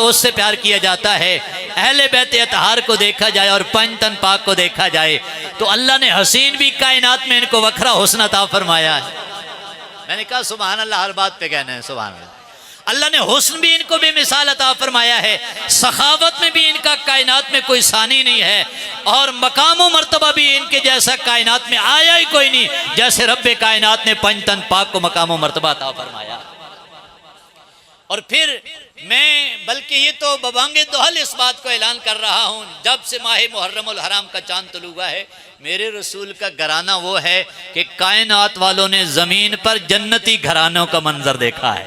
اس سے پیار کیا جاتا ہے، اہل بیت اطہار کو دیکھا جائے اور پنج تن پاک کو دیکھا جائے تو اللہ نے حسین بھی کائنات میں ان کو وکھرا حسن عطا فرمایا ہے۔ میں نے کہا سبحان اللہ، ہر بات پہ کہنا ہے سبحان اللہ۔ اللہ نے حسن بھی ان کو بے مثال عطا فرمایا ہے، سخاوت میں بھی ان کا کائنات میں کوئی ثانی نہیں ہے، اور مقام و مرتبہ بھی ان کے جیسا کائنات میں آیا ہی کوئی نہیں جیسے رب کائنات نے پنج تن پاک کو مقام و مرتبہ عطا فرمایا۔ اور پھر میں بلکہ یہ تو ببانگ دہل اس بات کو اعلان کر رہا ہوں، جب سے ماہ محرم الحرام کا چاند طلوع ہوا ہے، میرے رسول کا گھرانہ وہ ہے کہ کائنات والوں نے زمین پر جنتی گھرانوں کا منظر دیکھا ہے۔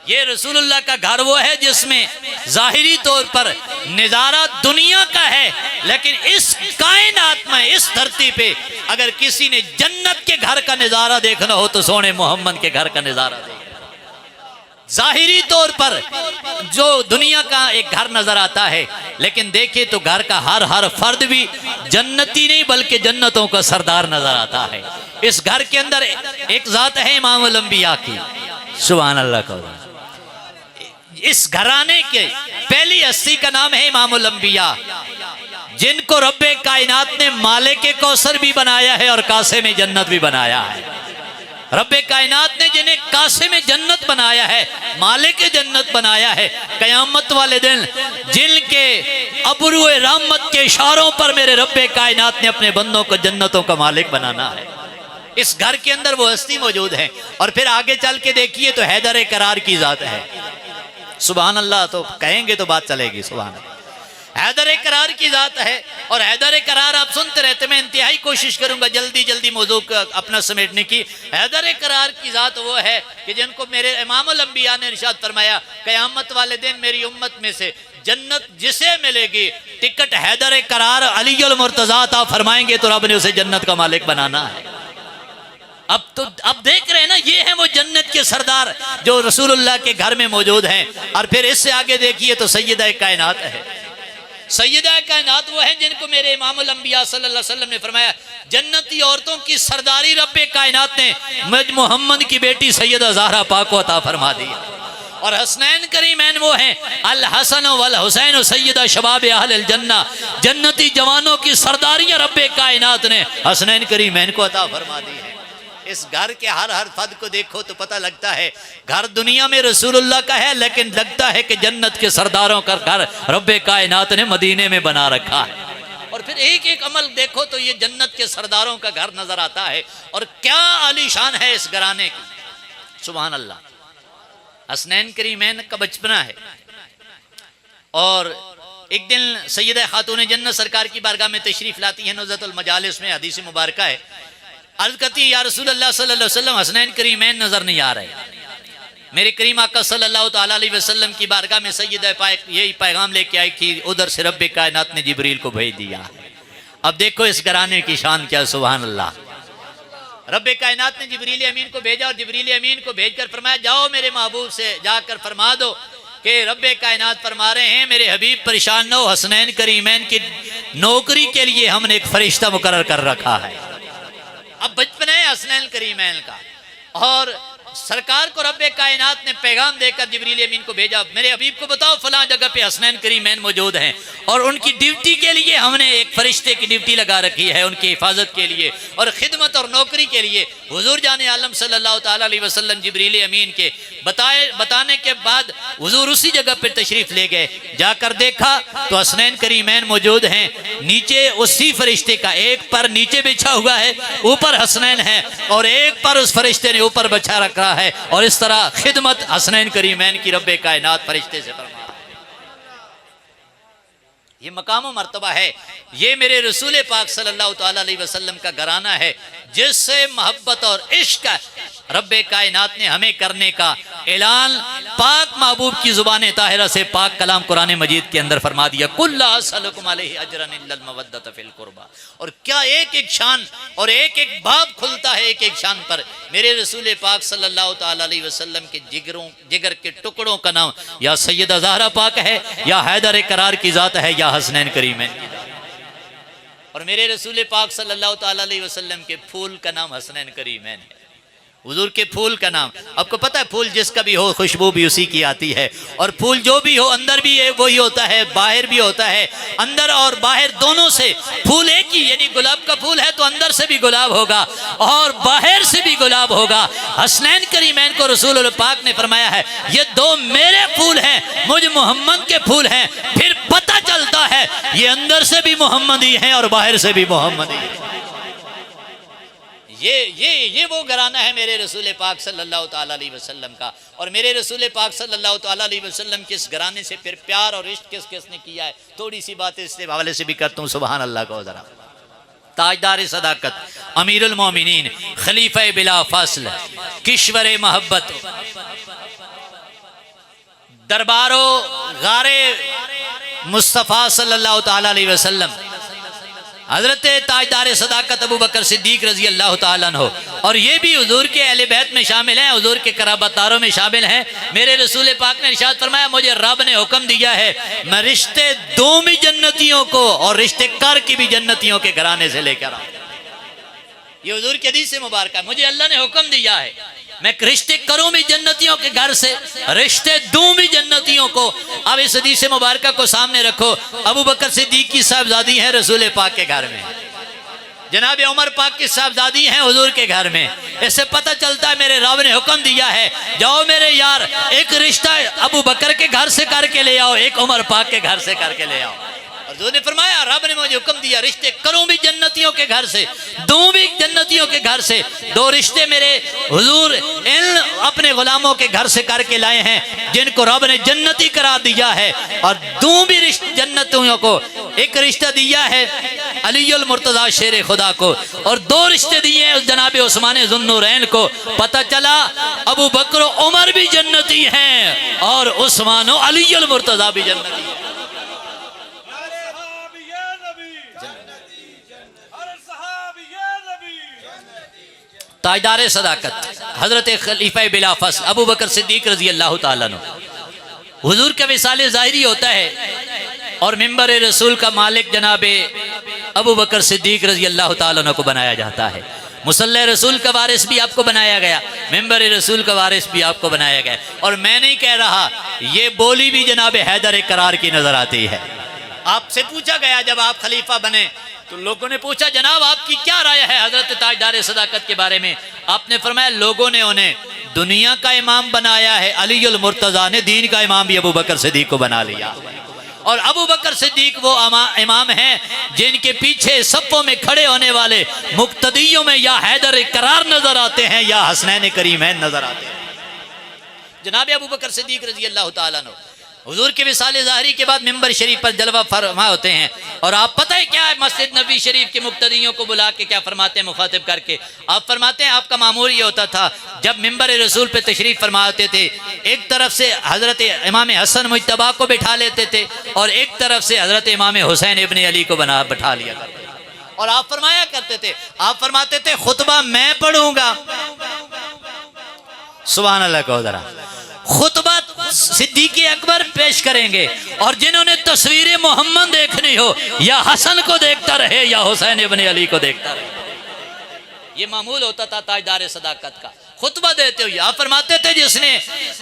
یہ رسول اللہ کا گھر وہ ہے جس میں ظاہری طور پر نظارہ دنیا کا ہے، لیکن اس کائنات میں، اس دھرتی پہ اگر کسی نے جنت کے گھر کا نظارہ دیکھنا ہو تو سونے محمد کے گھر کا نظارہ دیکھنا۔ ظاہری طور پر جو دنیا کا ایک گھر نظر آتا ہے، لیکن دیکھیں تو گھر کا ہر فرد بھی جنتی نہیں بلکہ جنتوں کا سردار نظر آتا ہے۔ اس گھر کے اندر ایک ذات ہے امام الانبیاء کی، سبحان اللہ کا۔ اس گھرانے کے پہلی ہستی کا نام ہے امام الانبیاء، جن کو رب کائنات نے مالک کوثر بھی بنایا ہے اور قاسم جنت بھی بنایا ہے۔ رب کائنات نے جنہیں قاسم جنت بنایا ہے، مالک جنت بنایا ہے، قیامت والے دن جن کے ابرو رحمت کے اشاروں پر میرے رب کائنات نے اپنے بندوں کو جنتوں کا مالک بنانا ہے۔ اس گھر کے اندر وہ ہستی موجود ہے۔ اور پھر آگے چل کے دیکھیے تو حیدر قرار کی ذات ہے، سبحان اللہ، تو کہیں گے تو بات چلے گی، سبحان اللہ۔ حیدر قرار کی ذات ہے، اور حیدر قرار آپ سنتے رہتے، میں انتہائی کوشش کروں گا جلدی موضوع اپنا سمیٹنے کی۔ حیدر قرار کی ذات وہ ہے کہ جن کو میرے امام الانبیاء نے ارشاد فرمایا، قیامت والے دن میری امت میں سے جنت جسے ملے گی ٹکٹ حیدر قرار علی المرتضیٰ عطا فرمائیں گے تو رب نے اسے جنت کا مالک بنانا ہے۔ اب دیکھ رہے ہیں نا، یہ ہیں وہ جنت کے سردار جو رسول اللہ کے گھر میں موجود ہیں۔ اور پھر اس سے آگے دیکھیے تو سیدہ کائنات ہے۔ سیدہ کائنات وہ ہیں جن کو میرے امام الانبیاء صلی اللہ علیہ وسلم نے فرمایا، جنتی عورتوں کی سرداری رب کائنات نے مجھ محمد کی بیٹی سیدہ زہرا پاک کو عطا فرما دی۔ اور حسنین کریمین وہ ہیں، الحسن والحسین سیدہ شباب اہل الجنہ، جنتی جوانوں کی سرداری رب کائنات نے حسنین کریمین کو عطا فرما دی ہے۔ اس گھر کے ہر فرد کو دیکھو تو پتہ لگتا ہے گھر دنیا میں رسول اللہ کا ہے، لیکن لگتا ہے کہ جنت کے سرداروں کا گھر رب کائنات نے مدینے میں بنا رکھا ہے۔ اور پھر ایک عمل دیکھو تو یہ جنت کے سرداروں کا گھر نظر آتا ہے، اور کیا عالی شان ہے اس گھرانے کی، سبحان اللہ۔ حسنین کریمین کا بچپنا ہے، اور ایک دن سیدہ خاتون جنت سرکار کی بارگاہ میں تشریف لاتی ہیں، نزہۃ المجالس میں حدیث مبارکہ ہے، عرض کرتی ہیں یا رسول اللہ صلی اللہ علیہ وسلم حسنین کریمین نظر نہیں آ رہے۔ میرے کریم آقا صلی اللہ تعالیٰ علیہ وسلم کی بارگاہ میں سیدہ پاک یہی پیغام لے کے آئی کہ ادھر سے رب کائنات نے جبریل کو بھیج دیا۔ اب دیکھو اس گھرانے کی شان کیا، سبحان اللہ۔ رب کائنات نے جبریل امین کو بھیجا، اور جبریل امین کو بھیج کر فرمایا جاؤ میرے محبوب سے جا کر فرما دو کہ رب کائنات فرما رہے ہیں میرے حبیب پریشان نہ ہو، حسنین کریمین کی نوکری کے لیے ہم نے ایک فرشتہ مقرر کر رکھا ہے۔ اب بچپن ہے حسنین کریمین کا، اور سرکار کو رب کائنات نے پیغام دے کر جبریل امین کو بھیجا، میرے حبیب کو بتاؤ فلاں جگہ پہ حسنین کریمین موجود ہیں، اور ان کی ڈیوٹی کے لیے ہم نے ایک فرشتے کی ڈیوٹی لگا رکھی ہے، ان کی حفاظت کے لیے اور خدمت اور نوکری کے لیے۔ حضور جان عالم صلی اللہ تعالیٰ علیہ وسلم جبریل امین کے بتانے کے بعد حضور اسی جگہ پہ تشریف لے گئے، جا کر دیکھا تو حسنین کریمین موجود ہیں، نیچے اسی فرشتے کا ایک پر نیچے بچھا ہوا ہے، اوپر حسنین ہے، اور ایک پر اس فرشتے نے اوپر بچھا رکھا ہے، اور اس طرح خدمت حسنین کریمین کی رب کائنات فرشتے سے فرما۔ یہ مقام و مرتبہ ہے، یہ میرے رسول پاک صلی اللہ تعالیٰ علیہ وسلم کا گھرانہ ہے، جس سے محبت اور عشق رب کائنات نے ہمیں کرنے کا اعلان پاک محبوب کی زبان طاہرہ سے پاک کلام قرآن مجید کے اندر فرما دیا، قُلْ لَا أَسْأَلُكُمْ عَلَيْهِ أَجْرًا إِلَّا الْمَوَدَّةَ فِي الْقُرْبَى۔ اور کیا ایک شان اور ایک باب کھلتا ہے ایک شان پر۔ میرے رسول پاک صلی اللہ تعالیٰ علیہ وسلم کے جگر کے ٹکڑوں کا نام یا سیدہ زہرا پاک ہے، یا حیدر قرار کی ذات ہے، یا حسنین کریمین کی ذات۔ اور میرے رسول پاک صلی اللہ تعالیٰ علیہ وسلم کے پھول کا نام حسنین کریمین ہے۔ حضور کے پھول کا نام. آپ کو پتہ ہے پھول جس کا بھی ہو خوشبو بھی اسی کی آتی ہے, اور پھول جو بھی ہو اندر بھی وہی ہوتا ہے, باہر بھی ہوتا ہے. اندر اور باہر دونوں سے پھول ایک ہی, یعنی گلاب کا پھول ہے تو اندر سے بھی گلاب ہوگا اور باہر سے بھی گلاب ہوگا. حسنین کریمین کو رسول اللہ پاک نے فرمایا ہے یہ دو میرے پھول ہیں, مجھ محمد کے پھول ہیں. پھر پتہ چلتا ہے یہ اندر سے بھی محمدی ہیں اور باہر سے بھی محمدی ہیں. یہ وہ گھرانہ ہے میرے رسول پاک صلی اللہ تعالیٰ علیہ وسلم کا. اور میرے رسول پاک صلی اللہ تعالیٰ علیہ وسلم کے اس گھرانے سے پھر پیار اور عشق کس کس نے کیا ہے, تھوڑی سی باتیں اس حوالے سے بھی کرتا ہوں. سبحان اللہ کو ذرا. تاجدار صداقت, امیر المومنین, خلیفہ بلا فاصل, کشور محبت, دربارو غار مصطفیٰ صلی اللہ تعالیٰ علیہ وسلم, حضرت تاجدار صداقت ابو بکر صدیق رضی اللہ تعالیٰ عنہ. اور یہ بھی حضور کے اہل بیت میں شامل ہیں, حضور کے قرابت داروں میں شامل ہیں. میرے رسول پاک نے ارشاد فرمایا مجھے رب نے حکم دیا ہے میں رشتے دوں بھی جنتیوں کو اور رشتے کر کی بھی جنتیوں کے گھرانے سے لے کر آؤں. یہ حضور کی حدیث سے مبارکہ ہے, مجھے اللہ نے حکم دیا ہے میں رشتے کروں بھی جنتیوں کے گھر سے, رشتے دوں بھی جنتیوں کو. اب اس حدیث مبارکہ کو سامنے رکھو, ابو بکر صدیق کی صاحبزادی ہیں رسول پاک کے گھر میں, جناب عمر پاک کی صاحبزادی ہیں حضور کے گھر میں. اس سے پتہ چلتا ہے میرے رب نے حکم دیا ہے جاؤ میرے یار ایک رشتہ ابو بکر کے گھر سے کر کے لے آؤ, ایک عمر پاک کے گھر سے کر کے لے آؤ. اور حضور نے فرمایا رب نے مجھے حکم دیا رشتے کروں بھی جنتیوں کے گھر سے, دوں بھی جنتیوں کے گھر سے. دو رشتے میرے حضور ان اپنے غلاموں کے گھر سے کر کے لائے ہیں جن کو رب نے جنتی قرار دیا ہے, اور دوں بھی جنتیوں کو. ایک رشتہ دیا ہے علی المرتضی شیر خدا کو, اور دو رشتے دیے ہیں جناب عثمان ذو النورین کو. پتہ چلا ابو بکر و عمر بھی جنتی ہیں اور عثمان و علی المرتضی بھی جنتی ہیں. تاجدار صداقت حضرت خلیفہ بلا فصل ابو بکر صدیق رضی اللہ تعالیٰ عنہ. حضور کا وصال ظاہری ہوتا ہے اور منبر رسول کا مالک جناب ابو بکر صدیق رضی اللہ تعالیٰ عنہ کو بنایا جاتا ہے. مصلی رسول کا وارث بھی آپ کو بنایا گیا, منبر رسول کا وارث بھی آپ کو بنایا گیا. اور میں نہیں کہہ رہا, یہ بولی بھی جناب حیدر کرار کی نظر آتی ہے. آپ سے پوچھا گیا جب آپ خلیفہ بنے تو لوگوں نے پوچھا جناب آپ کی کیا رائے ہے حضرت تاجدار صداقت کے بارے میں. آپ نے فرمایا لوگوں نے انہیں دنیا کا امام بنایا ہے, علی المرتضی نے دین کا امام بھی ابو بکر صدیق کو بنا لیا. اور ابو بکر صدیق وہ امام ہیں جن کے پیچھے صفوں میں کھڑے ہونے والے مقتدیوں میں یا حیدر کرار نظر آتے ہیں یا حسنین کریمین نظر آتے ہیں. جناب ابو بکر صدیق رضی اللہ تعالیٰ عنہ حضور کے وصال ظاہری کے بعد منبر شریف پر جلوہ فرما ہوتے ہیں. اور آپ پتہ ہے کیا ہے مسجد نبی شریف کے مقتدیوں کو بلا کے کیا فرماتے ہیں مخاطب کر کے؟ آپ فرماتے ہیں آپ کا معمول یہ ہوتا تھا جب منبر رسول پہ تشریف فرما ہوتے تھے ایک طرف سے حضرت امام حسن مجتبیٰ کو بٹھا لیتے تھے اور ایک طرف سے حضرت امام حسین ابن علی کو بٹھا لیا کرتے تھے. اور آپ فرمایا کرتے تھے, آپ فرماتے تھے خطبہ میں پڑھوں گا. سبحان اللہ کو ذرا. خطبہ صدیق اکبر پیش کریں گے اور جنہوں نے تصویر محمد دیکھنی ہو یا حسن کو دیکھتا رہے یا حسین ابن علی کو دیکھتا رہے. یہ معمول ہوتا تھا تاجدار صداقت کا. خطبہ دیتے ہوئے آپ فرماتے تھے جس نے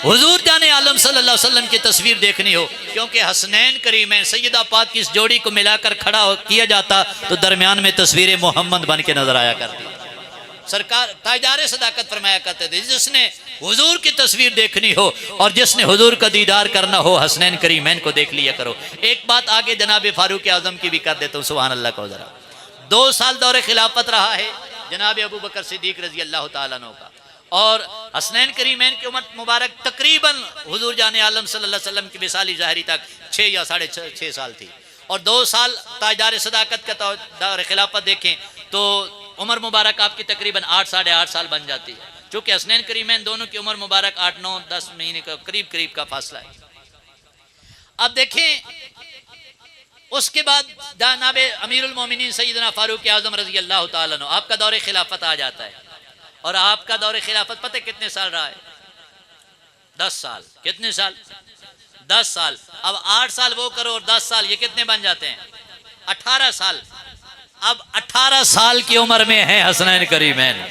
حضور جان عالم صلی اللہ علیہ وسلم کی تصویر دیکھنی ہو, کیونکہ حسنین کریمین سیدہ پاک کی اس جوڑی کو ملا کر کھڑا کیا جاتا تو درمیان میں تصویر محمد بن کے نظر آیا کرتی. سرکار تاجدار صداقت فرمایا کرتے تھے جس نے حضور کی تصویر دیکھنی ہو اور جس نے حضور کا دیدار کرنا ہو حسنین کریمین کو دیکھ لیا کرو. ایک بات آگے جناب فاروق اعظم کی بھی کر دیتا ہوں. سبحان اللہ کو ذرا. 2 سال دور خلافت رہا ہے جناب ابو بکر صدیق رضی اللہ تعالیٰ عنہ کا, اور حسنین کریمین کی عمر مبارک تقریباً حضور جان عالم صلی اللہ علیہ وسلم کی وصال ظاہری تک 6 یا 6.5 سال تھی. اور 2 سال تاجدار صداقت کا دور خلافت دیکھیں تو عمر مبارک آپ کی تقریباً 8 ساڑھے 8 سال بن جاتی ہے, چونکہ حسنین کریمین دونوں کی عمر مبارک 8 9 10 مہینے کا قریب کا فاصلہ ہے. اب دیکھیں اس کے بعد جناب امیر المومنین سیدنا فاروق اعظم رضی اللہ تعالیٰ عنہ آپ کا دور خلافت آ جاتا ہے. اور آپ کا دور خلافت پتہ کتنے سال رہا ہے؟ 10 سال. کتنے سال؟ 10 سال. اب 8 سال وہ کرو اور 10 سال یہ کتنے بن جاتے ہیں؟ 18 سال. اب 18 سال کی عمر میں ہیں حسنین کریمین.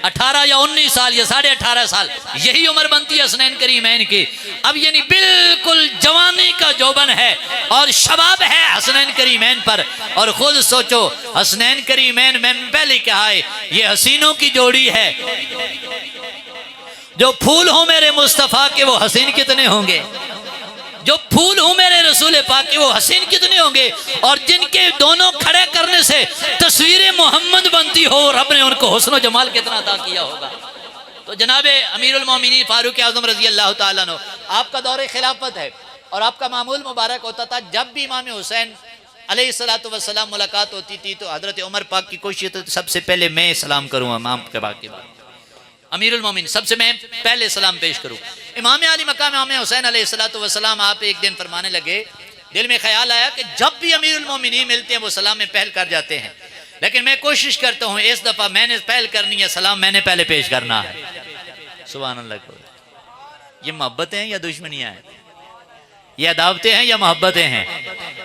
18 یا 19 سال یا 18.5 سال یہی عمر بنتی ہے حسنین کریمین کی. اب یعنی بالکل جوانی کا جوبن ہے اور شباب ہے حسنین کریمین پر. اور خود سوچو حسنین کریمین میں نے پہلے کہا ہے یہ حسینوں کی جوڑی ہے. جو پھول ہوں میرے مصطفیٰ کے وہ حسین کتنے ہوں گے, جو پھول ہوں میرے رسول پاک کے وہ حسین کتنے ہوں گے, اور جن کے دونوں کھڑے کرنے سے تصویر محمد بنتی ہو رب نے ان کو حسن و جمال کتنا عطا کیا ہوگا. تو جناب امیر المومنین فاروق اعظم رضی اللہ تعالیٰ عنہ آپ کا دور خلافت ہے اور آپ کا معمول مبارک ہوتا تھا جب بھی امام حسین علیہ السلام ملاقات ہوتی تھی تو حضرت عمر پاک کی کوشش ہوتی سب سے پہلے میں سلام کروں امام کے بعد امیر المومنین سب سے میں پہلے سلام پیش کروں. امام علی مقام امام حسین علیہ السلام آپ ایک دن فرمانے لگے, دل میں خیال آیا کہ جب بھی امیر المومنین ملتے ہیں وہ سلام میں پہل کر جاتے ہیں, لیکن میں کوشش کرتا ہوں اس دفعہ میں نے پہل کرنی ہے, سلام میں نے پہلے پیش کرنا ہے. سبحان اللہ. یہ محبتیں ہیں یا دشمنیاں ہیں؟ یہ عداوتیں ہیں یا محبتیں ہیں؟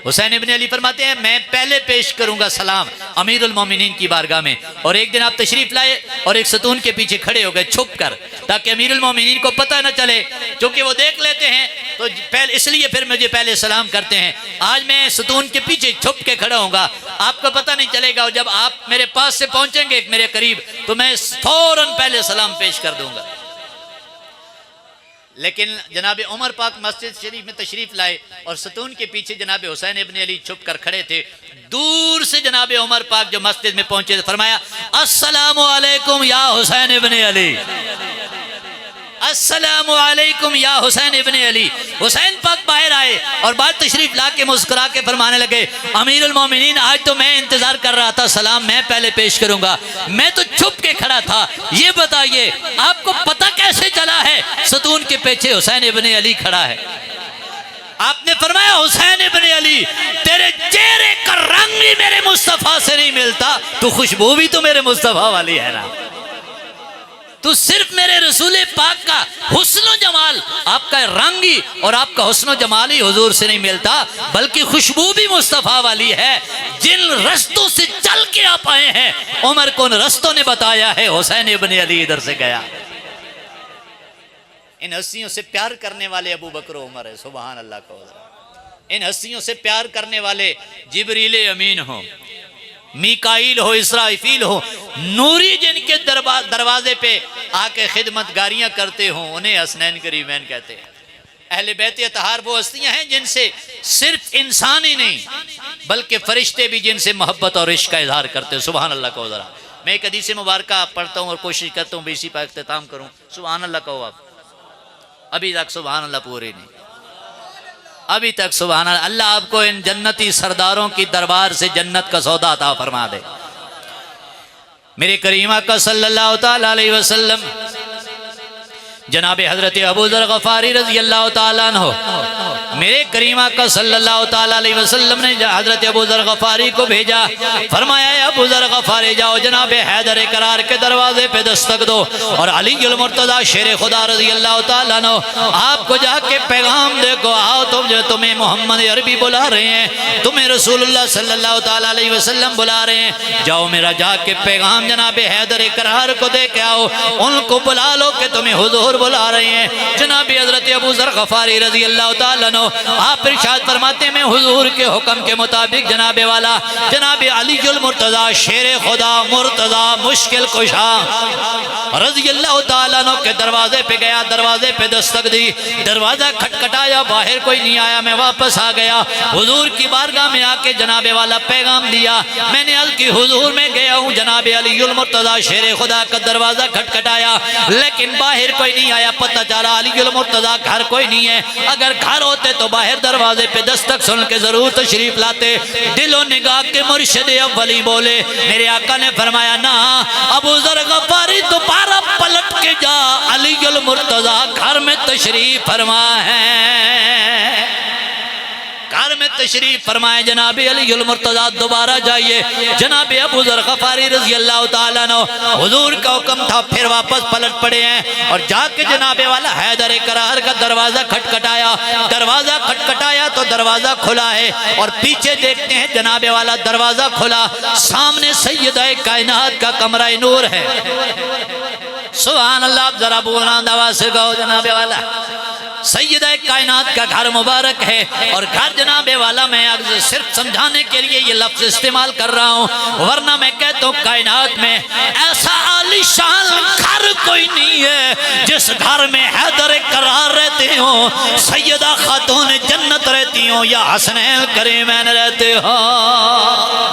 حسین ابن علی فرماتے ہیں میں پہلے پیش کروں گا سلام امیر المومنین کی بارگاہ میں. اور ایک دن آپ تشریف لائے اور ایک ستون کے پیچھے کھڑے ہو گئے چھپ کر, تاکہ امیر المومنین کو پتہ نہ چلے, کیونکہ وہ دیکھ لیتے ہیں تو اس لیے پھر مجھے پہلے سلام کرتے ہیں. آج میں ستون کے پیچھے چھپ کے کھڑا ہوں گا, آپ کو پتہ نہیں چلے گا, اور جب آپ میرے پاس سے پہنچیں گے میرے قریب تو میں فوراً پہلے سلام پیش کر دوں گا. لیکن جناب عمر پاک مسجد شریف میں تشریف لائے اور ستون کے پیچھے جناب حسین ابن علی چھپ کر کھڑے تھے. دور سے جناب عمر پاک جو مسجد میں پہنچے تھے فرمایا السلام علیکم یا حسین ابن علی, السلام علیکم یا حسین ابن علی. حسین پاک باہر آئے اور بعد تشریف لا کے مسکرا کے فرمانے لگے امیر المومنین آج تو میں انتظار کر رہا تھا, سلام میں پہلے پیش کروں گا, میں تو چھپ کے کھڑا تھا. یہ بتائیے آپ کو پتہ کیسے چلا ہے ستون کے پیچھے حسین ابن علی کھڑا ہے؟ آپ نے فرمایا حسین ابن علی تیرے چہرے کا رنگ بھی میرے مصطفیٰ سے نہیں ملتا, تو خوشبو بھی تو میرے مصطفیٰ والی ہے نا. تو صرف میرے رسول پاک کا حسن و جمال, آپ کا رنگ ہی اور آپ کا حسن و جمال ہی حضور سے نہیں ملتا, بلکہ خوشبو بھی مصطفیٰ والی ہے. جن رستوں سے چل کے آپ آئے ہیں عمر کو ان رستوں نے بتایا ہے, حسین ابن علی ادھر سے گیا. ان ہستیوں سے پیار کرنے والے ابو بکر و عمر ہے. سبحان اللہ کا. ان ہستیوں سے پیار کرنے والے جبریل امین ہوں, میکائیل ہو, اسرافیل ہو, نوری جن کے دروازے پہ آ کے خدمت گاریاں کرتے ہوں انہیں حسنین کریمین کہتے ہیں. اہل بیت اطہار وہ ہستیاں ہیں جن سے صرف انسان ہی نہیں بلکہ فرشتے بھی جن سے محبت اور عشق کا اظہار کرتے ہیں. سبحان اللہ کہو ذرا. میں ایک حدیث مبارکہ پڑھتا ہوں اور کوشش کرتا ہوں اسی پر اختتام کروں. سبحان اللہ کہو. آپ ابھی تک سبحان اللہ پوری نہیں, ابھی تک سبحان اللہ. اللہ آپ کو ان جنتی سرداروں کی دربار سے جنت کا سودا عطا فرما دے. میرے کریم آقا صلی اللہ تعالیٰ علیہ وسلم جناب حضرت ابو ذر غفاری رضی اللہ تعالیٰ عنہ, میرے کریم آقا صلی اللہ تعالیٰ علیہ وسلم نے حضرت ابو ذر غفاری کو بھیجا, فرمایا اے ابو ذر غفاری جاؤ جناب حیدر کرار کے دروازے پہ دستک دو اور علی المرتضیٰ شیر خدا رضی اللہ تعالیٰ عنہ آپ کو جا کے پیغام دے کو آؤ تمہیں محمد عربی بلا رہے ہیں, تمہیں رسول اللہ صلی اللہ تعالیٰ علیہ وسلم بلا رہے ہیں, جاؤ میرا جا کے پیغام جناب حیدر کرار کو دے کے آؤ, ان کو بلا لو کہ تمہیں حضور بلا رہے ہیں. جناب حضرت ابو ذر غفاری رضی اللہ تعالیٰ عنہ آپ ارشاد فرماتے ہیں میں حضور کے حکم کے مطابق جناب والا جناب علی المرتضیٰ شیر خدا مرتضیٰ مشکل کشا رضی اللہ تعالیٰ عنہ کے دروازے پہ گیا, دروازے پہ دستک دی, دروازہ کھٹکھٹایا, باہر کوئی نہیں آیا, میں واپس آ گیا, حضور کی بارگاہ میں آ کے جناب والا پیغام دیا, میں نے عرض کی حضور میں گیا ہوں جناب علی المرتضیٰ شیر خدا کا دروازہ کھٹکھٹایا لیکن باہر کوئی نہیں آیا, پتہ چلا علی المرتضیٰ گھر کوئی نہیں ہے, اگر گھر ہوتے تو باہر دروازے پہ دستک سن کے ضرور تشریف لاتے. دل و نگاہ کے مرشد اولی بولے, میرے آقا نے فرمایا نا ابو ذر غفاری دوبارہ پلٹ کے جا, علی المرتضیٰ گھر میں تشریف فرما ہے, گھر میں تشریف فرمائے جناب علی المرتضیٰ دوبارہ جائیے. جناب ابو ذر غفاری رضی اللہ تعالیٰ عنہ حضور کا حکم تھا پھر واپس پلٹ پڑے ہیں اور جا کے جناب والا حیدر کرار کا دروازہ کھٹکھٹایا. دروازہ کھٹکھٹایا تو دروازہ کھلا ہے اور پیچھے دیکھتے ہیں جناب والا دروازہ کھلا, سامنے سیدہ کائنات کا کمرہ نور ہے. سبحان اللہ. آپ ذرا بلند آواز سے کہو جناب والا. سیدہ کائنات کا گھر مبارک ہے اور گھر جناب والا میں صرف سمجھانے کے لیے یہ لفظ استعمال کر رہا ہوں, ورنہ میں کہتا ہوں کائنات میں ایسا عالی شان گھر کوئی نہیں ہے جس گھر میں حیدر کرار رہتے ہوں, سیدہ خاتون جنت رہتی ہوں یا حسنین کریمین رہتے ہوں.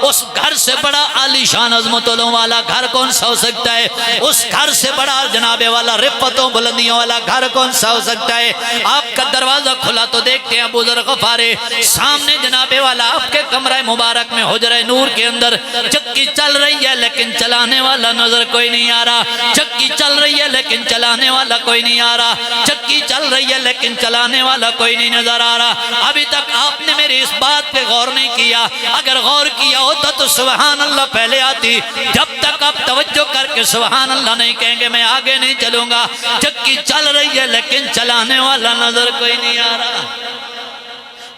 اس گھر سے بڑا عالی شان عظمتوں والا گھر کون سا ہو سکتا ہے؟ اس گھر سے بڑا جناب والا رفتوں بلندیوں والا گھر کون سا ہو سکتا ہے؟ آپ کا دروازہ کھلا تو دیکھتے ہیں ابو ذر غفاری سامنے جناب والا آپ کے کمرہ مبارک میں حجرہ نور کے اندر چکی چل رہی ہے لیکن چلانے والا نظر کوئی نہیں آ رہا. چکی چل رہی ہے لیکن چلانے والا کوئی نہیں آ رہا. چکی چل رہی ہے لیکن چلانے والا کوئی نہیں نظر آ رہا. ابھی تک آپ نے میری اس بات پہ غور نہیں کیا. اگر غور کیا ہوتا تو سبحان اللہ پہلے آتی. جب تک آپ توجہ کر کے سبحان اللہ نہیں کہیں گے میں آگے نہیں چلوں گا. چکی چل رہی ہے لیکن چلانے والا نظر کوئی نہیں آ رہا.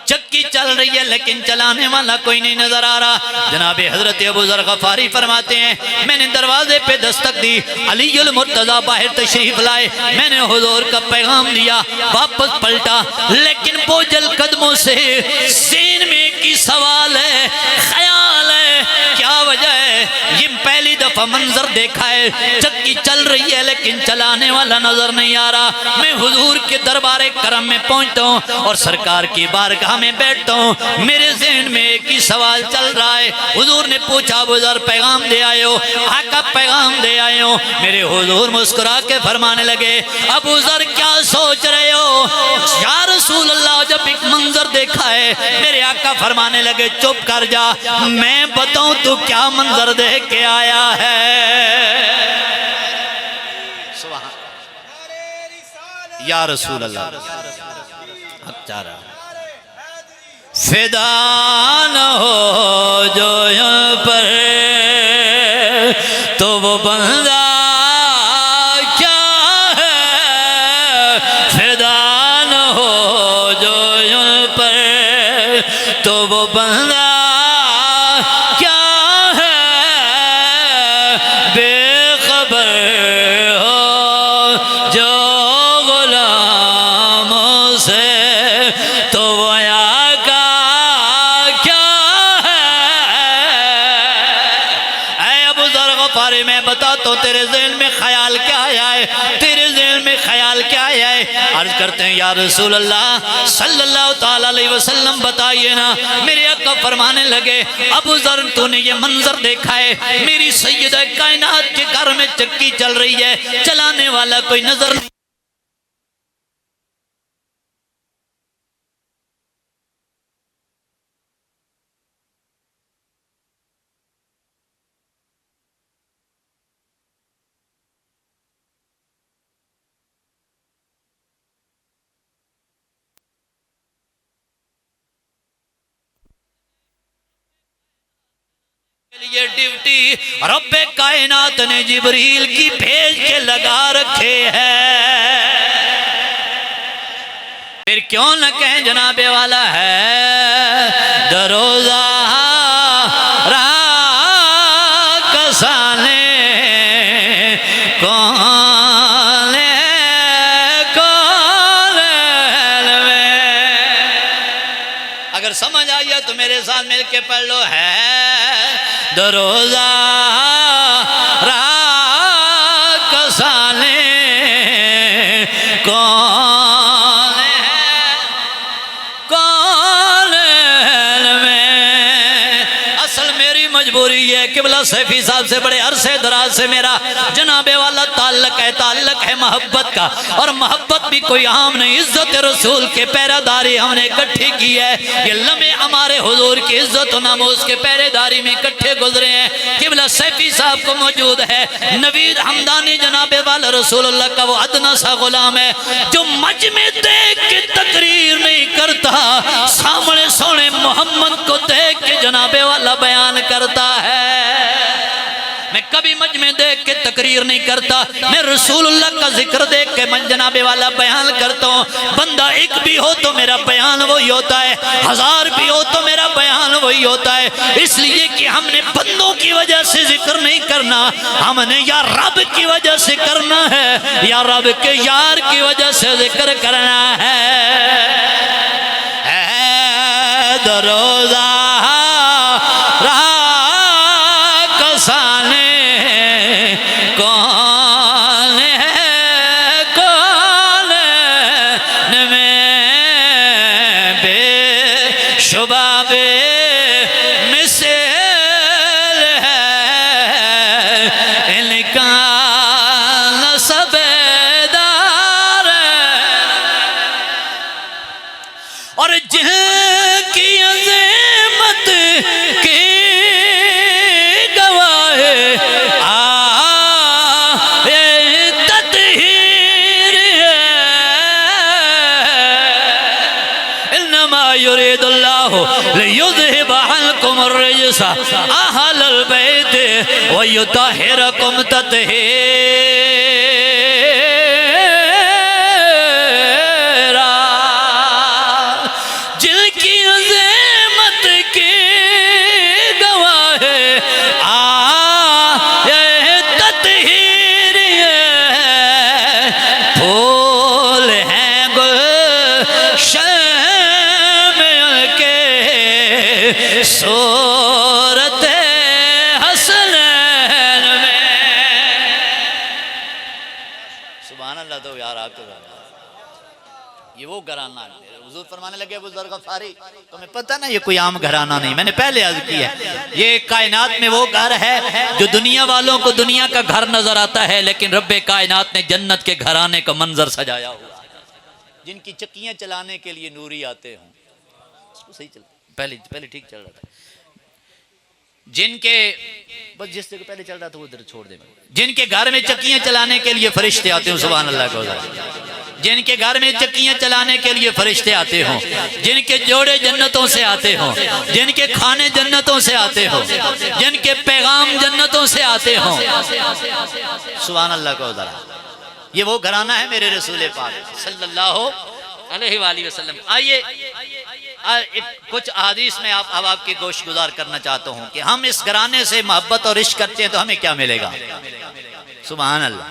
چکی چل رہی ہے لیکن چلانے والا کوئی نہیں نظر آ رہا. جناب حضرت ابو ذر غفاری فرماتے ہیں میں نے دروازے پہ دستک دی, علی المرتضیٰ باہر تشریف لائے, میں نے حضور کا پیغام دیا, واپس پلٹا لیکن بوجھل قدموں سے سین میں ایک ہی سوال ہے, خیال ہے, کیا وجہ ہے؟ یہ پہلی دفعہ منظر دیکھا ہے, چکی چل رہی ہے لیکن چلانے والا نظر نہیں آ رہا. میں حضور کے دربار کرم میں پہنچتا ہوں اور سرکار کی بارگاہ میں بیٹھتا ہوں, میرے ذہن میں ایک ہی سوال چل رہا ہے. حضور نے پوچھا ابو ذر پیغام دے آئے ہو؟ آقا پیغام دے آئے ہو. میرے حضور مسکرا کے فرمانے لگے ابو ذر کیا سوچ رہے ہو؟ یا رسول اللہ جب ایک منظر دیکھا ہے. میرے آقا فرمانے لگے چپ کر جا, میں بتاؤں تو کیا منظر دیکھ کے آیا ہے. یا رسول اللہ حق چارہ فدا نہ ہو جو یہاں پر تو وہ بندہ کیا ہے. فدا نہ ہو جو یہاں پر تو وہ بندہ کیا ہے. بے خبر ہو جو غلاموں سے تو وہ میں بتا تو تیرے ذہن میں خیال کیا آیا ہے؟ تیرے ذہن میں خیال کیا آیا ہے؟ عرض کرتے ہیں یا رسول اللہ صلی اللہ تعالیٰ علیہ وسلم بتائیے نا. میرے آقا فرمانے لگے ابو ذر تو نے یہ منظر دیکھا ہے, میری سیدہ کائنات کے گھر میں چکی چل رہی ہے, چلانے والا کوئی نظر نہیں. یہ ڈیوٹی رب کائنات نے جبریل کی بھیج کے لگا رکھے ہے. پھر کیوں نہ کہیں جناب والا ہے دروزہ راہ کسانے کون اگر سمجھ آئیے تو میرے ساتھ مل کے پڑھ لو. ہے دروزہ راہ کسانے کون ہے کون میں. اصل میری مجبوری ہے قبلہ سیفی صاحب سے بڑے عرصے دراز سے میرا جناب والا تعلق ہے محبت کا, اور محبت بھی کوئی عام نہیں, عزت رسول کے پیرہ داری ہم نے اکٹھی کی ہے. یہ لمحے ہمارے حضور کی عزت و ناموس کے پیرہ داری میں اکٹھے گزرے ہیں. قبلہ سیفی صاحب کو موجود ہے نوید حمدانی جناب والا رسول اللہ کا وہ ادنا سا غلام ہے جو مجمع دیکھ کے تقریر نہیں کرتا, سامنے سن جناب والا بیان کرتا ہے۔ میں کبھی مجمع دیکھ کے تقریر نہیں کرتا، میں رسول اللہ کا ذکر دیکھ کے من جناب والا بیان کرتا ہوں۔ بندہ ایک بھی ہو تو میرا بیان وہی ہوتا ہے، 1000 بھی ہو تو میرا بیان وہی ہوتا ہے، اس لیے کہ ہم نے بندوں کی وجہ سے ذکر نہیں کرنا، ہم نے یا رب کی وجہ سے کرنا ہے یا رب کے یار کی وجہ سے ذکر کرنا ہے۔ اے دروزہ لِيُذْهِبَ عَنْكُمُ الرِّجْسَ أَهْلَ الْبَيْتِ وَيُطَهِّرَكُمْ تَطْهِيرًا۔ جن کی عظمت کی گواہ آئے تطہیر ہے، پھول ہیں گلشن صورت حسنین میں۔ سبحان اللہ، تو یار آپ تو یہ وہ گھرانہ ہے۔ حضور فرمانے لگے ابو ذر غفاری تمہیں پتہ نا یہ کوئی عام گھرانہ نہیں، میں نے پہلے عرض کیا ہے یہ کائنات میں وہ گھر ہے جو دنیا والوں کو دنیا کا گھر نظر آتا ہے، لیکن رب کائنات نے جنت کے گھرانے کا منظر سجایا ہوا ہے، جن کی چکیاں چلانے کے لیے نوری آتے ہوں۔ صحیح چل پہلے ٹھیک چل رہا تھا، جن کے بس جس سے پہلے چل رہا تھا وہ ادھر چھوڑ دے، جن کے گھر میں چکیاں چلانے کے لیے فرشتے آتے ہوں، سبحان اللہ کو، جن کے گھر میں چکیاں چلانے کے لیے فرشتے آتے ہوں، جن کے جوڑے جنتوں سے آتے ہوں، جن کے کھانے جنتوں سے آتے ہوں، جن کے پیغام جنتوں سے آتے ہوں، سبحان اللہ کو ذرا، یہ وہ گھرانہ ہے میرے رسول پاک صلی اللہ علیہ وآلہ وسلم۔ آئیے کچھ احادیث میں اب آپ کی گوش گزار کرنا چاہتا ہوں کہ ہم اس گھرانے سے محبت اور عشق کرتے ہیں تو ہمیں کیا ملے گا؟ سبحان اللہ،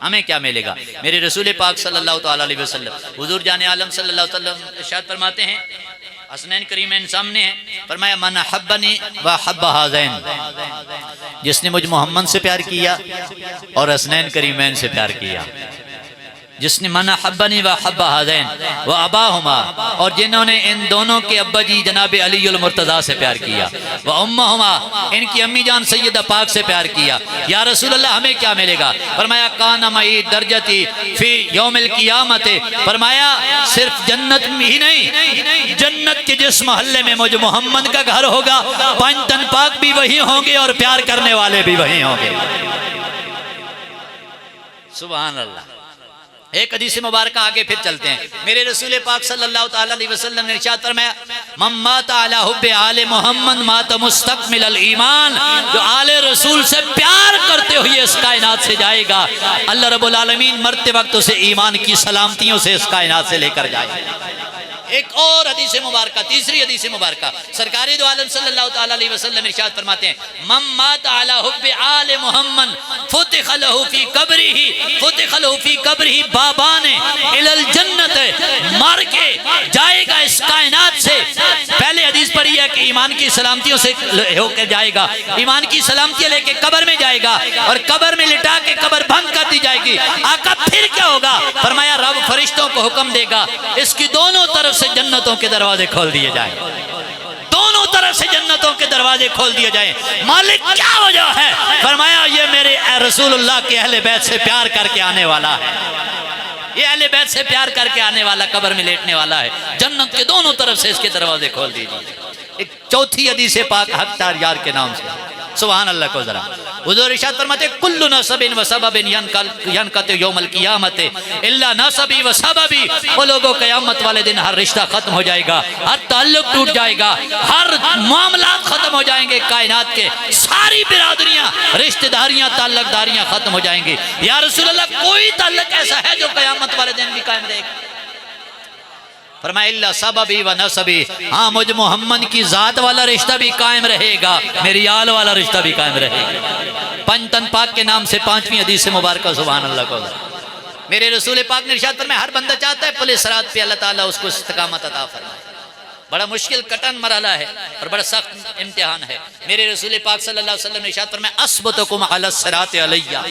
ہمیں کیا ملے گا؟ میرے رسول پاک صلی اللہ تعالیٰ علیہ وسلم، حضور جان عالم صلی اللہ علیہ وسلم ارشاد فرماتے ہیں، حسنین کریمین سامنے ہیں، فرمایا من حبنی وحب ہذین، جس نے مجھ محمد سے پیار کیا اور حسنین کریمین سے پیار کیا، جس نے من حبنی وحب ہذین و اباہما، اور جنہوں نے ان دونوں کے ابا جی جناب علی المرتضیٰ سے پیار کیا، و امہما، ان کی امی جان سیدہ پاک سے پیار کیا، یا رسول اللہ ہمیں کیا ملے گا؟ فرمایا کان معی درجتی فی یوم القیامت، فرمایا صرف جنت ہی نہیں، جنت کے جس محلے میں مجھ محمد کا گھر ہوگا پانچ تن پاک بھی وہی ہوں گے اور پیار کرنے والے بھی وہی ہوں گے۔ سبحان اللہ۔ ایک حدیث مبارکہ آگے پھر چلتے ہیں، میرے رسول پاک صلی اللہ تعالیٰ علیہ وسلم نے ارشاد فرمایا من مات علی حب آل محمد مات مستقمل الایمان، جو آل رسول سے پیار کرتے ہوئے اس کائنات سے جائے گا، اللہ رب العالمین مرتے وقت اسے ایمان کی سلامتیوں سے اس کائنات سے لے کر جائے گا۔ ایک اور حدیث مبارکہ، تیسری حدیث مبارکہ، سرکار دو عالم صلی اللہ تعالیٰ علیہ وسلم ارشاد فرماتے ہیں من مات علی حب آل محمد فتح لہ فی قبرہ بابان الی الجنت، مار کے جائے گا اس کائنات سے، پہلے حدیث پڑھی ہے کہ ایمان کی سلامتیوں سے ہو کے جائے گا، ایمان کی سلامتیاں لے کے قبر میں جائے گا اور قبر میں لٹا کے قبر بند کر دی جائے گی۔ آقا پھر کیا ہوگا؟ فرمایا رب فرشتوں کو حکم دے گا اس کی دونوں طرف سے جنتوں کے دروازے کھول دیے جائیں، دونوں طرف سے جنتوں کے دروازے کھول دیے جائیں۔ مالک کیا وجہ ہے؟ فرمایا یہ میرے رسول اللہ کے اہل بیت سے پیار کر کے آنے والا ہے، یہ اہل بیت سے پیار کر کے آنے والا قبر میں لیٹنے والا ہے، جنت کے دونوں طرف سے اس کے دروازے کھول دیجیے۔ ایک چوتھی حدیث پاک حق تار یار کے نام سے، سبحان اللہ کو ذرا، حضور ارشاد فرماتے کل نسب و سبب ینقطع یوم القیامت الا نسبی و سببی، وہ لوگوں قیامت والے دن ہر رشتہ ختم ہو جائے گا، ہر تعلق ٹوٹ جائے گا، ہر معاملات ختم ہو جائیں گے، کائنات کے ساری برادریاں، رشتہ داریاں، تعلق داریاں ختم ہو جائیں گی۔ یا رسول اللہ کوئی تعلق ایسا ہے جو قیامت والے دن بھی قائم رہے گا؟ فرمایا اللہ سببی و نسبی، ہاں مجھ محمد کی ذات والا رشتہ بھی قائم رہے گا، میری آل والا رشتہ بھی قائم رہے گا۔ پنجتن پاک کے نام سے 5ویں حدیث مبارکہ سبحان اللہ کو میرے رسول پاک نے ارشاد فرمایا ہر بندہ چاہتا ہے پل صراط پہ اللہ تعالیٰ اس کو استقامت عطا فرمائے۔ بڑا مشکل کٹن مرحلہ ہے اور بڑا سخت امتحان ہے۔ میرے رسول پاک صلی اللہ علیہ وسلم نے ارشاد فرمایا اسبتکم علی الصراط علیہ،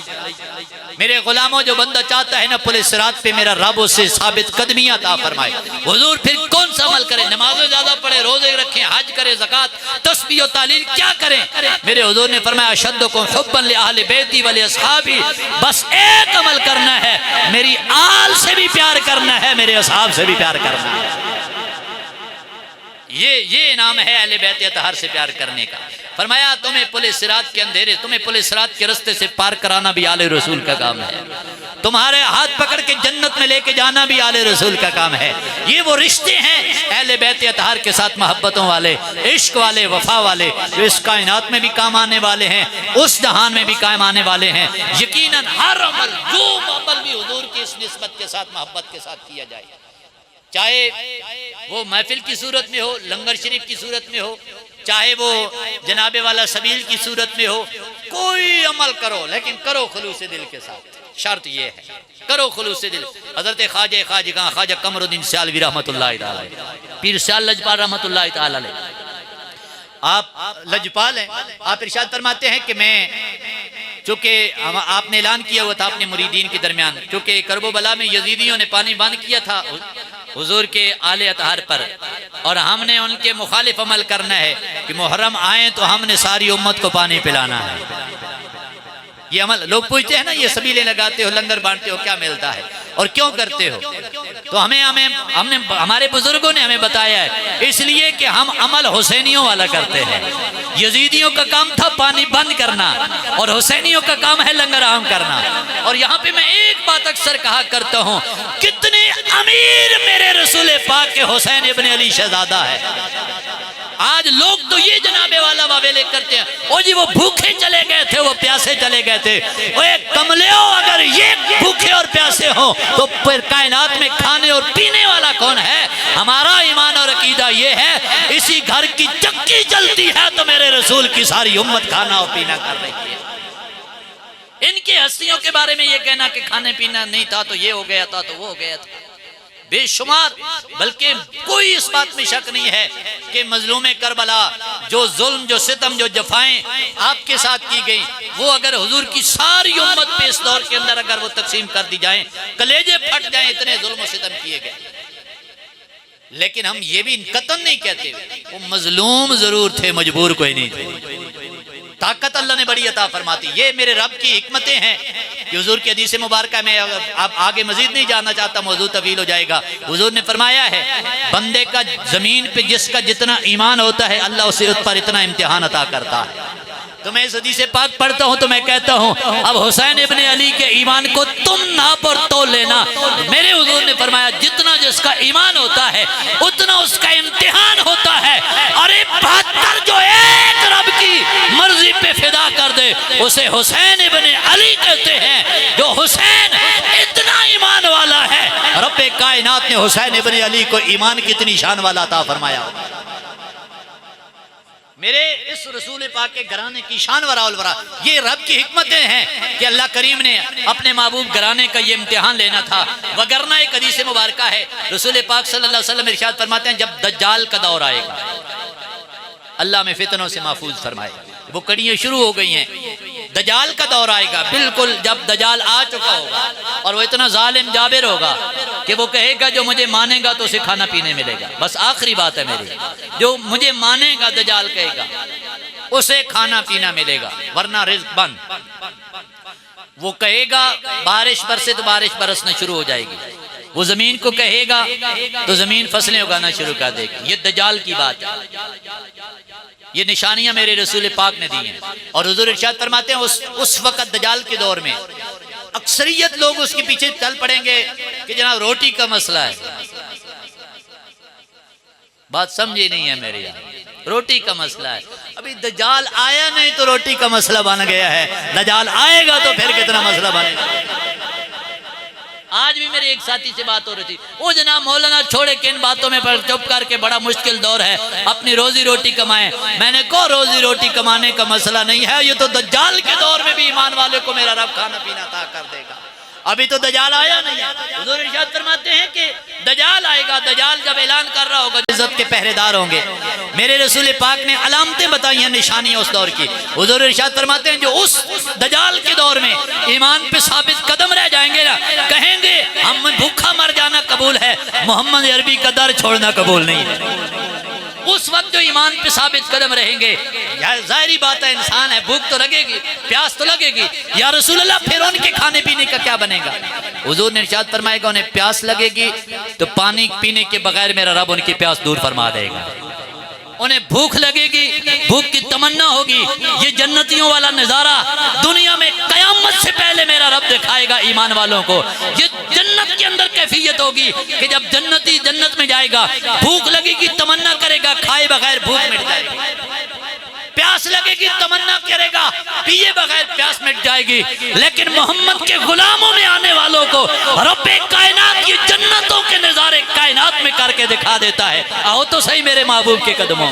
میرے غلاموں جو بندہ چاہتا ہے نا پل صراط پہ میرا رب اسے ثابت قدمی عطا فرمائے۔ حضور پھر کون سا عمل کرے؟ نمازیں زیادہ پڑھے، روزے رکھیں، حج کرے، زکوٰۃ، تسبیح و تعلیل، کیا کریں؟ میرے حضور نے فرمایا اشدکم حبا لأہل بیتی ولاصحابی، بس ایک عمل کرنا ہے، میری آل سے بھی پیار کرنا ہے، میرے اصحاب سے بھی پیار کرنا ہے۔ یہ انعام ہے اہل بیت اطہار سے پیار کرنے کا۔ فرمایا تمہیں پل صراط کے اندھیرے، تمہیں پل صراط کے رستے سے پار کرانا بھی آل رسول کا کام ہے، تمہارے ہاتھ پکڑ کے جنت میں لے کے جانا بھی آل رسول کا کام ہے۔ یہ وہ رشتے ہیں اہل بیت اطہار کے ساتھ محبتوں والے، عشق والے، وفا والے، جو اس کائنات میں بھی کام آنے والے ہیں، اس جہان میں بھی کام آنے والے ہیں۔ یقیناً ہر عمل، جو عمل بھی حضور کی اس نسبت کے ساتھ، محبت کے ساتھ کیا جائے، چاہے وہ محفل کی صورت میں ہو، لنگر شریف کی صورت میں ہو، چاہے وہ جناب والا سبیل کی صورت میں ہو، کوئی عمل کرو لیکن کرو خلوص دل کے ساتھ۔ شرط یہ ہے کرو خلوص دل۔ حضرت خواجہ قمر الدین سیالوی رحمت اللہ تعالی، پیر سیال لجپال رحمت اللہ تعالی، آپ لجپال ہیں، آپ ارشاد فرماتے ہیں کہ میں، چونکہ آپ نے اعلان کیا ہوا تھا اپنے مریدین کے درمیان، چونکہ کرب و بلا میں یزیدیوں نے پانی بند کیا تھا حضور کے آل اطہار پر، اور ہم نے ان کے مخالف عمل کرنا ہے کہ محرم آئیں تو ہم نے ساری امت کو پانی پلانا ہے۔ یہ عمل لوگ پوچھتے ہیں نا، یہ سبیلیں لگاتے ہو، لنگر بانٹتے ہو، کیا ملتا ہے اور کیوں کرتے ہو؟ تو ہمارے بزرگوں نے ہمیں بتایا ہے اس لیے کہ ہم عمل حسینیوں والا کرتے ہیں۔ یزیدیوں کا کام تھا پانی بند کرنا اور حسینیوں کا کام ہے لنگر عام کرنا۔ اور یہاں پہ میں ایک بات اکثر کہا کرتا ہوں، کتنے امیر میرے رسول پاک کے حسین ابن علی شہزادہ ہے۔ آج لوگ تو یہ جناب والا واویلے کرتے ہیں، او جی وہ بھوکے چلے گئے تھے، وہ پیاسے چلے گئے تھے۔ او ایک کملے ہو، اگر یہ بھوکے اور پیاسے ہوں تو پھر کائنات میں کھانے اور پینے والا کون ہے؟ ہمارا ایمان اور عقیدہ یہ ہے، اسی گھر کی چکی جلتی ہے تو میرے رسول کی ساری امت کھانا اور پینا کر رہی ہے۔ ان کی ہستیوں کے بارے میں یہ کہنا کہ کھانے پینا نہیں تھا تو یہ ہو گیا تھا تو وہ ہو گیا تھا، بے شمار، بلکہ کوئی اس بات میں شک نہیں ہے کہ مظلوم کربلا، جو ظلم، جو ستم، جو جفائیں آپ کے ساتھ کی گئی، وہ اگر حضور کی ساری امت پہ اس دور کے اندر اگر وہ تقسیم کر دی جائیں، کلیجے پھٹ جائیں، اتنے ظلم و ستم کیے گئے۔ لیکن ہم یہ بھی قطعاً نہیں کہتے وہ مظلوم ضرور تھے، مجبور کوئی نہیں تھے۔ طاقت اللہ نے بڑی عطا فرماتی، یہ میرے رب کی حکمتیں ہیں کہ حضور کی حدیث مبارکہ میں آپ آگے مزید نہیں جاننا چاہتا، موضوع طویل ہو جائے گا۔ حضور نے فرمایا ہے بندے کا زمین پہ جس کا جتنا ایمان ہوتا ہے اللہ اسے اس پر اتنا امتحان عطا کرتا ہے۔ تو میں اس حدیث پاک پڑھتا ہوں تو میں کہتا ہوں اب حسین ابن علی کے ایمان کو تم ناپ اور تول لینا۔ میرے حضور نے فرمایا جتنا جس کا ایمان ہوتا ہے اتنا اس کا امتحان ہوتا ہے، اور 72 جو ایک رب کی مرضی پہ فدا کر دے اسے حسین ابن علی کہتے ہیں۔ جو حسین اتنا ایمان والا ہے، رب کائنات نے حسین ابن علی کو ایمان کتنی شان والا عطا فرمایا۔ میرے اس رسول پاک کے گھرانے کی شان ورا الورا، یہ رب کی حکمتیں ہیں کہ اللہ کریم نے اپنے محبوب گھرانے کا یہ امتحان لینا تھا۔ وگرنہ ایک حدیث مبارکہ ہے، رسول پاک صلی اللہ علیہ وسلم ارشاد فرماتے ہیں جب دجال کا دور آئے گا، اللہ میں فتنوں سے محفوظ فرمائے، وہ کڑیاں شروع ہو گئی ہیں، دجال کا دور آئے گا، بالکل جب دجال آ چکا ہوگا اور وہ اتنا ظالم جابر ہوگا کہ وہ کہے گا جو مجھے مانے گا تو اسے کھانا پینے ملے گا، بس آخری بات ہے میری، جو مجھے مانے گا دجال کہے گا اسے کھانا پینا ملے گا ورنہ رزق بند۔ وہ کہے گا بارش برسے تو بارش برسنا شروع ہو جائے گی، وہ زمین کو کہے گا تو زمین فصلیں اگانا شروع کر دے گی۔ یہ دجال کی بات ہے، یہ نشانیاں میرے رسول پاک نے دی ہیں. اور حضور ارشاد فرماتے ہیں اس وقت دجال کے دور میں اکثریت لوگ اس کے پیچھے چل پڑیں گے کہ جناب روٹی کا مسئلہ ہے. بات سمجھی نہیں ہے میری یار، روٹی کا مسئلہ ہے. ابھی دجال آیا نہیں تو روٹی کا مسئلہ بن گیا ہے، دجال آئے گا تو پھر کتنا مسئلہ بنے گا. آج بھی میرے ایک ساتھی سے بات ہو رہی تھی، وہ جناب مولانا چھوڑے کہ ان باتوں میں پر چپ کر کے بڑا مشکل دور ہے، اپنی روزی روٹی کمائیں. میں نے کہا روزی روٹی کمانے کا مسئلہ نہیں ہے، یہ تو دجال کے دور میں بھی ایمان والے کو میرا رب کھانا پینا عطا کر دے گا. ابھی تو دجال آیا نہیں ہے. حضور ارشاد فرماتے ہیں کہ دجال آئے گا، دجال جب اعلان کر رہا ہوگا عزت کے پہرے دار ہوں گے. میرے رسول پاک نے علامتیں بتائی ہیں، نشانیاں اس دور کی. حضور ارشاد فرماتے ہیں جو اس دجال کے دور میں ایمان پہ ثابت قدم رہ جائیں گے نا، کہیں گے ہم بھوکا مر جانا قبول ہے، محمد عربی کا در چھوڑنا قبول نہیں ہے. اس وقت جو ایمان پہ ثابت قدم رہیں گے، ظاہری بات ہے انسان ہے، بھوک تو لگے گی، پیاس تو لگے گی. یا رسول اللہ پھر ان کے کھانے پینے کا کیا بنے گا؟ حضور نے ارشاد فرمائے گا انہیں پیاس لگے گی تو پانی پینے کے بغیر میرا رب ان کی پیاس دور فرما دے گا. انہیں بھوک لگے گی، بھوک کی تمنا ہوگی. یہ جنتیوں والا نظارہ دنیا میں قیامت سے پہلے میرا رب دکھائے گا ایمان والوں کو. یہ جنت کے اندر کیفیت ہوگی کہ جب جنتی جنت میں جائے گا، بھوک لگے گی تمنا کرے گا، کھائے بغیر بھوک مٹ جائے گی. پیاس لگے گی تمنا کرے گا، پیے بغیر پیاس مٹ جائے گی. لیکن محمد کے غلاموں میں آنے والوں کو رب کائنات یہ جنتوں کے نظارے کائنات میں کر کے دکھا دیتا ہے. آؤ تو صحیح میرے محبوب کے قدموں.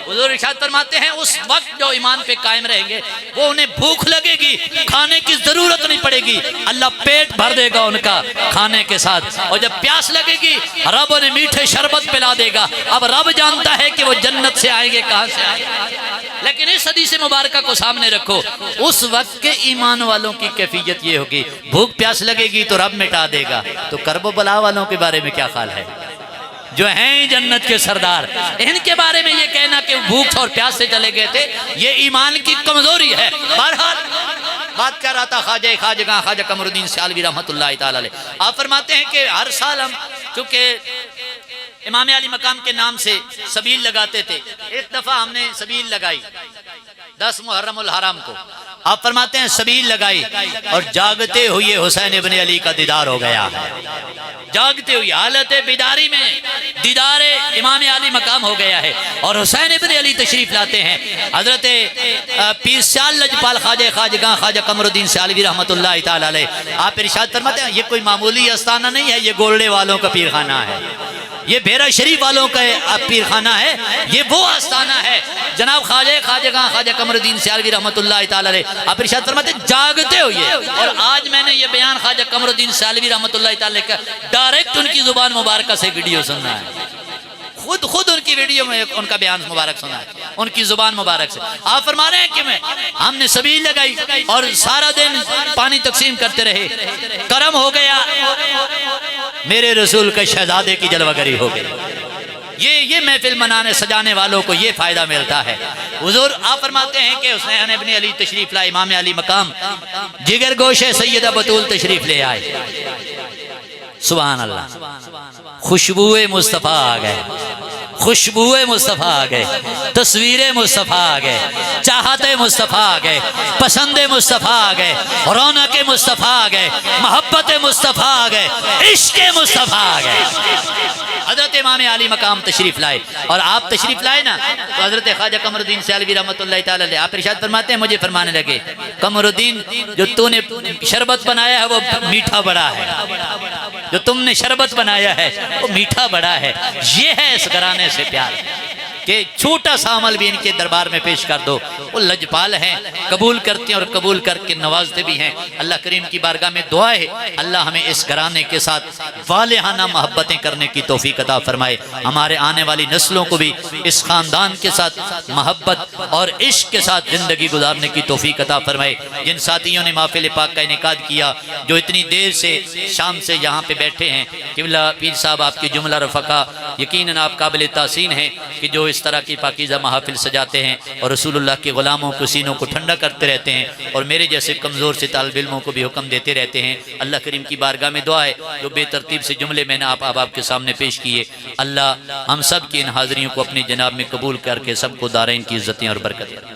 حضور ارشاد فرماتے ہیں اس وقت جو ایمان پہ قائم رہیں گے وہ انہیں بھوک لگے گی، کھانے کی ضرورت نہیں پڑے گی، اللہ پیٹ بھر دے گا ان کا کھانے کے ساتھ. اور جب پیاس لگے گی رب انہیں میٹھے شربت پلا دے گا. اب رب جانتا ہے کہ وہ جنت سے آئیں گے کہاں سے آئیں گے. لیکن اس حدیث مبارکہ کو سامنے رکھو، اس وقت کے ایمان والوں کی کیفیت یہ ہوگی، بھوک پیاس لگے گی تو رب مٹا دے گا. تو کرب و بلا والوں کے بارے میں کیا خیال ہے جو ہیں جنت کے سردار؟ ان کے بارے میں یہ کہنا کہ بھوک اور پیاس سے چلے گئے تھے، یہ ایمان کی کمزوری ہے. بہرحال بات کر رہا تھا خواجہ قمر الدین سیالوی رحمۃ اللہ تعالی علیہ. آپ فرماتے ہیں کہ ہر سال ہم چونکہ امام علی مقام کے نام سے سبیل لگاتے تھے، ایک دفعہ ہم نے سبیل لگائی 10 محرم الحرام کو. آپ فرماتے ہیں سبیل لگائی اور جاگتے ہوئے حسین ابن علی کا دیدار ہو گیا. جاگتے ہوئی حالت بیداری میں دیدار امام علی مقام ہو گیا ہے اور حسین ابن علی تشریف لاتے ہیں. حضرت پیر سیال لجپال خواجہ قمر الدین سیالوی رحمۃ اللہ تعالی علیہ آپ ارشاد فرماتے ہیں یہ کوئی معمولی آستانہ نہیں ہے، یہ گولڈے والوں کا پیر خانہ ہے، یہ بھیرا شریف والوں کا پیر خانہ ہے، یہ وہ آستانہ ہے. جناب خواجہ قمر الدین سیالوی رحمۃ اللہ تعالی علیہ آپ ارشاد فرماتے ہیں جاگتے ہوئے. اور آج میں نے یہ بیان خواجہ قمر الدین سیالوی رحمۃ اللہ تعالی کا ڈائریکٹ ان کی زبان مبارکہ سے ویڈیو سننا ہے، خود ان کی ویڈیو میں ان کا بیان مبارک سنا ہے ان کی زبان مبارک سے. آپ فرما رہے ہیں کہ ہم نے سبیل لگائی اور سارا دن پانی تقسیم کرتے رہے، کرم ہو گیا، میرے رسول کے شہزادے کی جلوہ گری ہو گئی. یہ محفل منانے سجانے والوں کو یہ فائدہ ملتا ہے. حضور آپ فرماتے ہیں کہ حسین ابن علی تشریف لائے، امام علی مقام جگر گوشے سیدہ بطول تشریف لے آئے. سبحان اللہ، خوشبوئے مصطفیٰ آ گئے، خوشبوئے مصطفیٰ آ گئے، تصویر مصطفیٰ آ گئے، چاہت مصطفیٰ آ گئے، پسند مصطفیٰ آ گئے، رونق مصطفیٰ آ گئے، محبت مصطفیٰ آ گئے، عشق مصطفیٰ آ گئے. حضرت امام علی مقام تشریف لائے اور آپ تشریف لائے نا تو حضرت خواجہ قمر الدین سیالوی رحمۃ اللہ تعالی علیہ آپ ارشاد فرماتے ہیں مجھے فرمانے لگے قمر الدین جو تو نے شربت بنایا ہے وہ میٹھا بڑا ہے، جو تم نے شربت بنایا ہے وہ میٹھا بڑا ہے. یہ ہے اس گھرانے سے پیار کہ چھوٹا سا عمل بھی ان کے دربار میں پیش کر دو. وہ لجپال ہیں، قبول کرتے ہیں اور قبول کر کے نوازتے بھی ہیں. اللہ کریم کی بارگاہ میں دعا ہے اللہ ہمیں اس گھرانے کے ساتھ والہانہ محبتیں کرنے کی توفیق عطا فرمائے. ہمارے آنے والی نسلوں کو بھی اس خاندان کے ساتھ محبت اور عشق کے ساتھ زندگی گزارنے کی توفیق عطا فرمائے. جن ساتھیوں نے محفل پاک کا انعقاد کیا، جو اتنی دیر سے شام سے یہاں پہ بیٹھے ہیں، قبلہ پیر صاحب آپ کی جملہ رفقا یقیناً آپ قابل تحسین ہیں کہ جو اس اس طرح کی پاکیزہ محافل سجاتے ہیں اور رسول اللہ کے غلاموں کو سینوں کو ٹھنڈا کرتے رہتے ہیں اور میرے جیسے کمزور سے طالب علموں کو بھی حکم دیتے رہتے ہیں۔ اللہ کریم کی بارگاہ میں دعا ہے جو بے ترتیب سے جملے میں نے آپ کے سامنے پیش کیے، اللہ ہم سب کی ان حاضریوں کو اپنی جناب میں قبول کر کے سب کو دارین کی عزتیں اور برکتیں